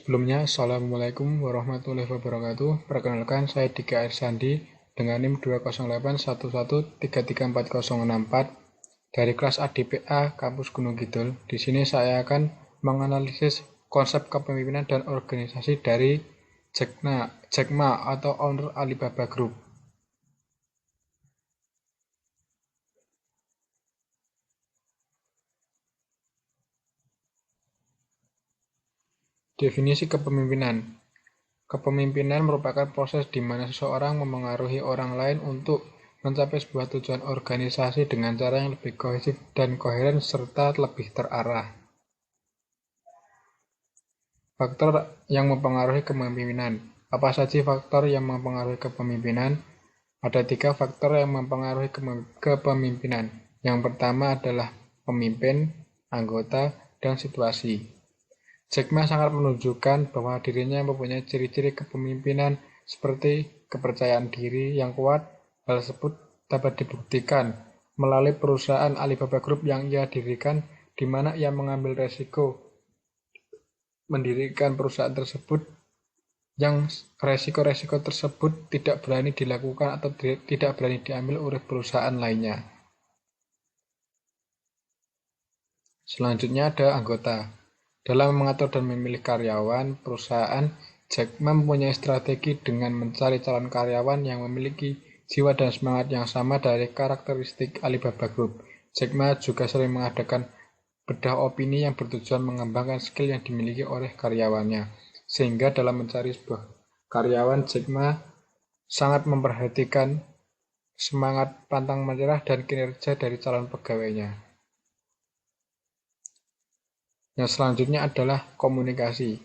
Sebelumnya, Assalamualaikum warahmatullahi wabarakatuh. Perkenalkan, saya Dika Ersandi dengan NIM 20811133404 dari kelas ADPA Kampus Gunung Kidul. Di sini saya akan menganalisis konsep kepemimpinan dan organisasi dari Jack Ma atau owner Alibaba Group. Definisi kepemimpinan. Kepemimpinan merupakan proses di mana seseorang memengaruhi orang lain untuk mencapai sebuah tujuan organisasi dengan cara yang lebih kohesif dan koheren serta lebih terarah. Faktor yang mempengaruhi kepemimpinan. Apa saja faktor yang mempengaruhi kepemimpinan? Ada 3 faktor yang mempengaruhi kepemimpinan. Yang pertama adalah pemimpin, anggota, dan situasi. Jack Ma sangat menunjukkan bahwa dirinya mempunyai ciri-ciri kepemimpinan seperti kepercayaan diri yang kuat. Hal tersebut dapat dibuktikan melalui perusahaan Alibaba Group yang ia dirikan, di mana ia mengambil resiko mendirikan perusahaan tersebut yang resiko-resiko tersebut tidak berani dilakukan atau tidak berani diambil oleh perusahaan lainnya. Selanjutnya ada anggota. Dalam mengatur dan memilih karyawan, perusahaan Jack Ma mempunyai strategi dengan mencari calon karyawan yang memiliki jiwa dan semangat yang sama dari karakteristik Alibaba Group. Jack Ma juga sering mengadakan bedah opini yang bertujuan mengembangkan skill yang dimiliki oleh karyawannya. Sehingga dalam mencari sebuah karyawan, Jack Ma sangat memperhatikan semangat pantang menyerah dan kinerja dari calon pegawainya. Yang selanjutnya adalah komunikasi.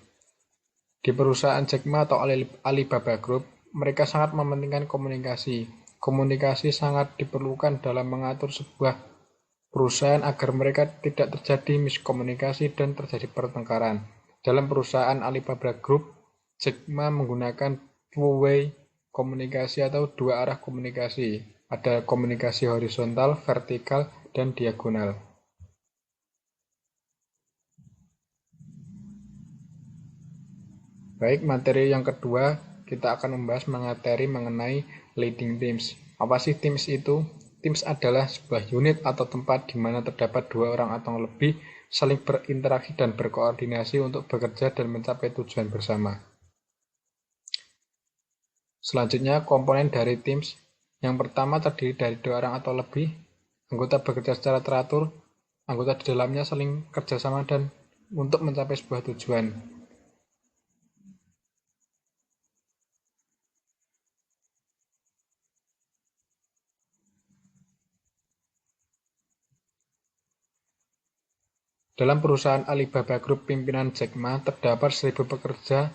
Di perusahaan Jack Ma atau Alibaba Group, mereka sangat mementingkan komunikasi. Komunikasi sangat diperlukan dalam mengatur sebuah perusahaan agar mereka tidak terjadi miskomunikasi dan terjadi pertengkaran. Dalam perusahaan Alibaba Group, Jack Ma menggunakan two-way komunikasi atau dua arah komunikasi. Ada komunikasi horizontal, vertikal, dan diagonal. Baik, materi yang kedua, kita akan membahas materi mengenai leading teams. Apa sih teams itu? Teams adalah sebuah unit atau tempat di mana terdapat 2 orang atau lebih saling berinteraksi dan berkoordinasi untuk bekerja dan mencapai tujuan bersama. Selanjutnya, komponen dari teams. Yang pertama terdiri dari 2 orang atau lebih. Anggota bekerja secara teratur. Anggota di dalamnya saling kerjasama dan untuk mencapai sebuah tujuan. Dalam perusahaan Alibaba Group pimpinan Jack Ma, terdapat 1.000 pekerja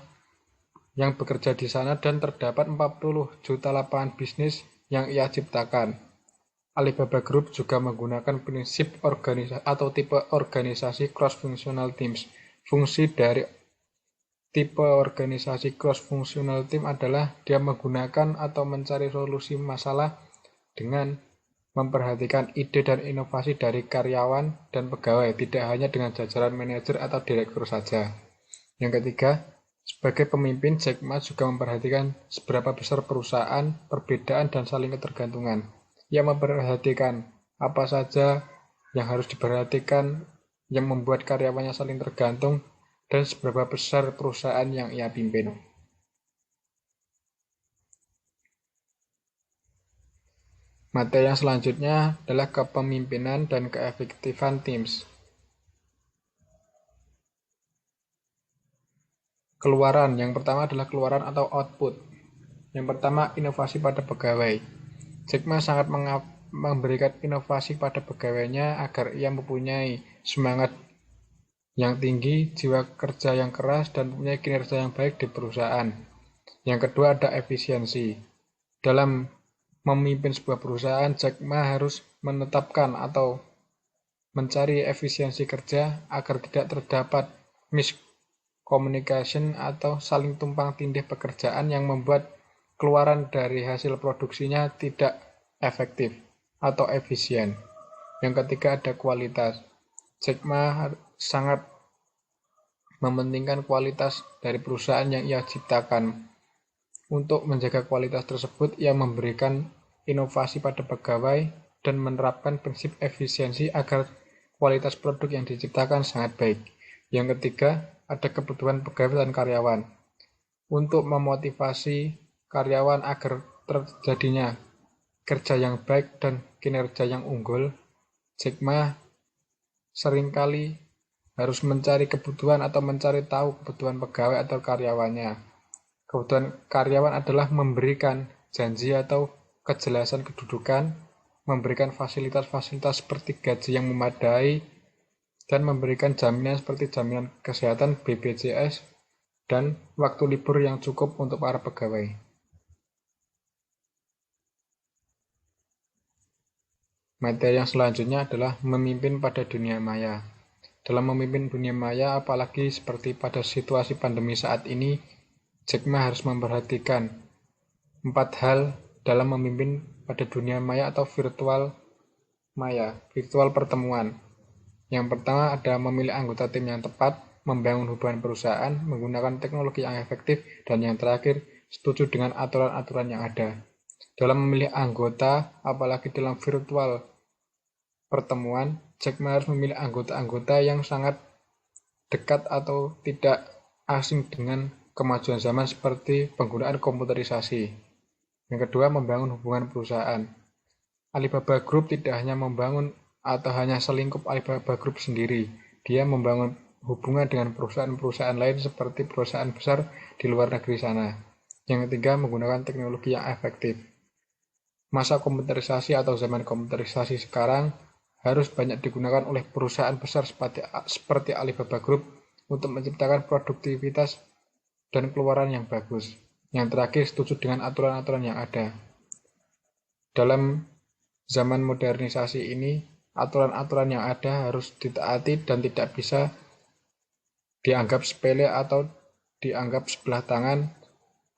yang bekerja di sana dan terdapat 40 juta lapangan bisnis yang ia ciptakan. Alibaba Group juga menggunakan prinsip organisasi atau tipe organisasi cross-functional teams. Fungsi dari tipe organisasi cross-functional team adalah dia menggunakan atau mencari solusi masalah dengan memperhatikan ide dan inovasi dari karyawan dan pegawai, tidak hanya dengan jajaran manajer atau direktur saja. Yang ketiga, sebagai pemimpin, Jack Ma juga memperhatikan seberapa besar perusahaan, perbedaan, dan saling ketergantungan. Ia memperhatikan apa saja yang harus diperhatikan yang membuat karyawannya saling tergantung dan seberapa besar perusahaan yang ia pimpin. Materi yang selanjutnya adalah kepemimpinan dan keefektifan teams. Keluaran, yang pertama adalah keluaran atau output. Yang pertama, inovasi pada pegawai. Jack Ma sangat memberikan inovasi pada pegawainya agar ia mempunyai semangat yang tinggi, jiwa kerja yang keras, dan mempunyai kinerja yang baik di perusahaan. Yang kedua ada efisiensi. Dalam memimpin sebuah perusahaan, Jack Ma harus menetapkan atau mencari efisiensi kerja agar tidak terdapat miscommunication atau saling tumpang tindih pekerjaan yang membuat keluaran dari hasil produksinya tidak efektif atau efisien. Yang ketiga ada kualitas. Jack Ma sangat mementingkan kualitas dari perusahaan yang ia ciptakan. Untuk menjaga kualitas tersebut, ia memberikan inovasi pada pegawai dan menerapkan prinsip efisiensi agar kualitas produk yang diciptakan sangat baik. Yang ketiga, ada kebutuhan pegawai dan karyawan. Untuk memotivasi karyawan agar terjadinya kerja yang baik dan kinerja yang unggul, Jack Ma seringkali harus mencari kebutuhan atau mencari tahu kebutuhan pegawai atau karyawannya. Kebutuhan karyawan adalah memberikan janji atau kejelasan kedudukan, memberikan fasilitas-fasilitas seperti gaji yang memadai, dan memberikan jaminan seperti jaminan kesehatan BPJS dan waktu libur yang cukup untuk para pegawai. Materi yang selanjutnya adalah memimpin pada dunia maya. Dalam memimpin dunia maya, apalagi seperti pada situasi pandemi saat ini, Jack Ma harus memperhatikan 4 hal dalam memimpin pada dunia maya atau virtual maya, virtual pertemuan. Yang pertama ada memilih anggota tim yang tepat, membangun hubungan perusahaan, menggunakan teknologi yang efektif, dan yang terakhir, setuju dengan aturan-aturan yang ada. Dalam memilih anggota, apalagi dalam virtual pertemuan, Jack Ma harus memilih anggota-anggota yang sangat dekat atau tidak asing dengan kemajuan zaman seperti penggunaan komputerisasi. Yang kedua, membangun hubungan perusahaan. Alibaba Group tidak hanya membangun atau hanya selingkup Alibaba Group sendiri. Dia membangun hubungan dengan perusahaan-perusahaan lain seperti perusahaan besar di luar negeri sana. Yang ketiga, menggunakan teknologi yang efektif. Masa komputerisasi atau zaman komputerisasi sekarang harus banyak digunakan oleh perusahaan besar seperti Alibaba Group untuk menciptakan produktivitas dan keluaran yang bagus. Yang terakhir, setuju dengan aturan-aturan yang ada. Dalam zaman modernisasi ini, aturan-aturan yang ada harus ditaati dan tidak bisa dianggap sepele atau dianggap sebelah tangan.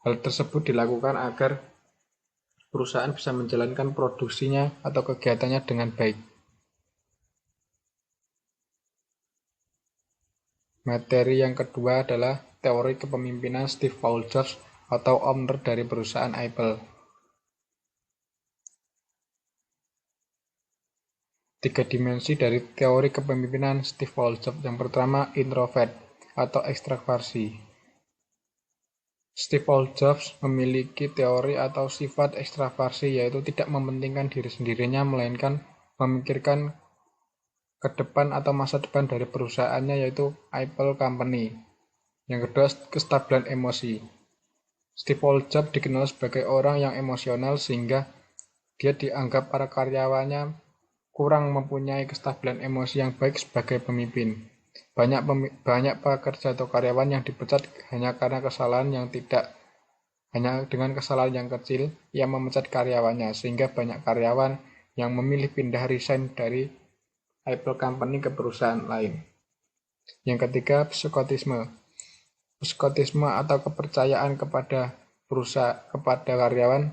Hal tersebut dilakukan agar perusahaan bisa menjalankan produksinya atau kegiatannya dengan baik. Materi yang kedua adalah teori kepemimpinan Steve Jobs atau owner dari perusahaan Apple. 3 dimensi dari teori kepemimpinan Steve Jobs. Yang pertama, introvert atau ekstraversi. Steve Jobs memiliki teori atau sifat ekstraversi, yaitu tidak mementingkan diri sendirinya, melainkan memikirkan ke depan atau masa depan dari perusahaannya, yaitu Apple Company. Yang kedua, kestabilan emosi. Steve Jobs dikenal sebagai orang yang emosional sehingga dia dianggap para karyawannya kurang mempunyai kestabilan emosi yang baik sebagai pemimpin. Banyak pekerja atau karyawan yang dipecat hanya karena kesalahan yang tidak hanya dengan kesalahan yang kecil, ia memecat karyawannya, sehingga banyak karyawan yang memilih pindah resign dari Apple Company ke perusahaan lain. Yang ketiga, psikotisme. Psikotisme atau kepercayaan kepada karyawan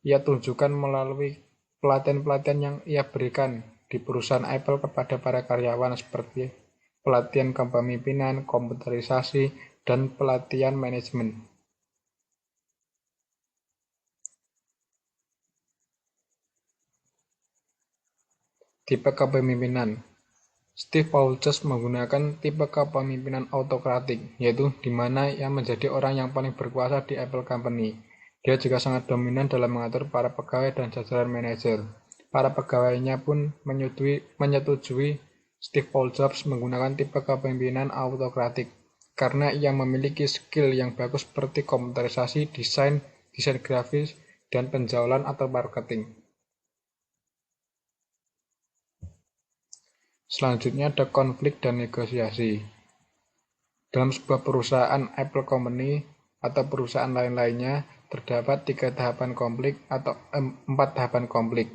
ia tunjukkan melalui pelatihan-pelatihan yang ia berikan di perusahaan Apple kepada para karyawan seperti pelatihan kepemimpinan, komputerisasi, dan pelatihan manajemen. Tipe kepemimpinan. Steve Jobs menggunakan tipe kepemimpinan autokratik, yaitu di mana ia menjadi orang yang paling berkuasa di Apple Company. Dia juga sangat dominan dalam mengatur para pegawai dan jajaran manajer. Para pegawainya pun menyetujui Steve Jobs menggunakan tipe kepemimpinan autokratik karena ia memiliki skill yang bagus seperti komputerisasi, desain grafis, dan penjualan atau marketing. Selanjutnya ada konflik dan negosiasi. Dalam sebuah perusahaan Apple Company atau perusahaan lain-lainnya terdapat 3 tahapan konflik atau 4 tahapan konflik.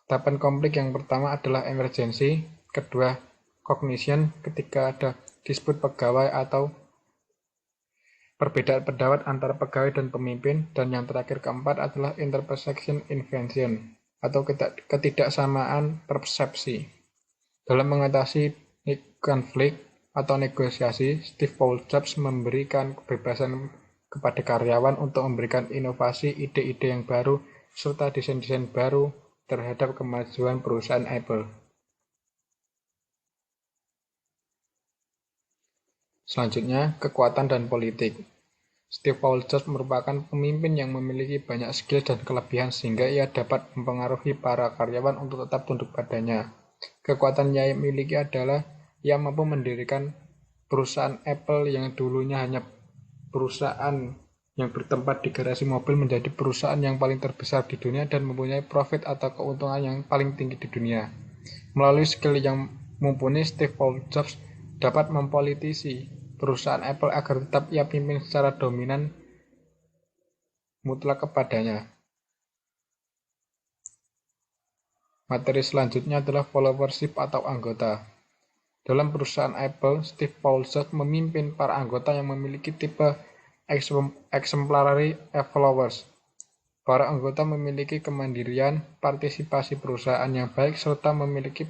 Tahapan konflik yang pertama adalah emergency, kedua cognition, ketiga ada dispute pegawai atau perbedaan pendapat antara pegawai dan pemimpin, dan yang terakhir keempat adalah intersection invention atau ketidaksamaan persepsi. Dalam mengatasi konflik, atau negosiasi, Steve Jobs memberikan kebebasan kepada karyawan untuk memberikan inovasi, ide-ide yang baru, serta desain-desain baru terhadap kemajuan perusahaan Apple. Selanjutnya, kekuatan dan politik. Steve Jobs merupakan pemimpin yang memiliki banyak skill dan kelebihan sehingga ia dapat mempengaruhi para karyawan untuk tetap tunduk padanya. Kekuatan yang ia miliki adalah ia mampu mendirikan perusahaan Apple yang dulunya hanya perusahaan yang bertempat di garasi mobil menjadi perusahaan yang paling terbesar di dunia dan mempunyai profit atau keuntungan yang paling tinggi di dunia. Melalui skill yang mumpuni, Steve Jobs dapat mempolitisi perusahaan Apple agar tetap ia pimpin secara dominan mutlak kepadanya. Materi selanjutnya adalah followership atau anggota. Dalam perusahaan Apple, Steve Jobs memimpin para anggota yang memiliki tipe exemplary followers. Para anggota memiliki kemandirian, partisipasi perusahaan yang baik, serta memiliki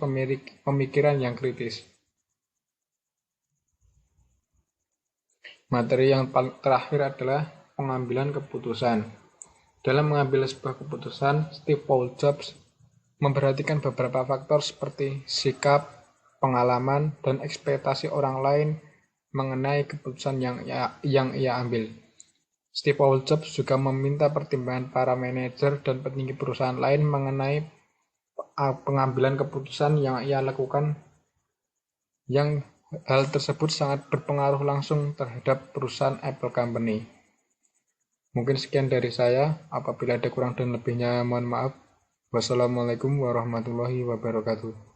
pemikiran yang kritis. Materi yang terakhir adalah pengambilan keputusan. Dalam mengambil sebuah keputusan, Steve Jobs memperhatikan beberapa faktor seperti sikap, pengalaman, dan ekspektasi orang lain mengenai keputusan yang ia ambil. Steve Jobs juga meminta pertimbangan para manajer dan petinggi perusahaan lain mengenai pengambilan keputusan yang ia lakukan, yang hal tersebut sangat berpengaruh langsung terhadap perusahaan Apple Company. Mungkin sekian dari saya. Apabila ada kurang dan lebihnya, mohon maaf. Wassalamualaikum warahmatullahi wabarakatuh.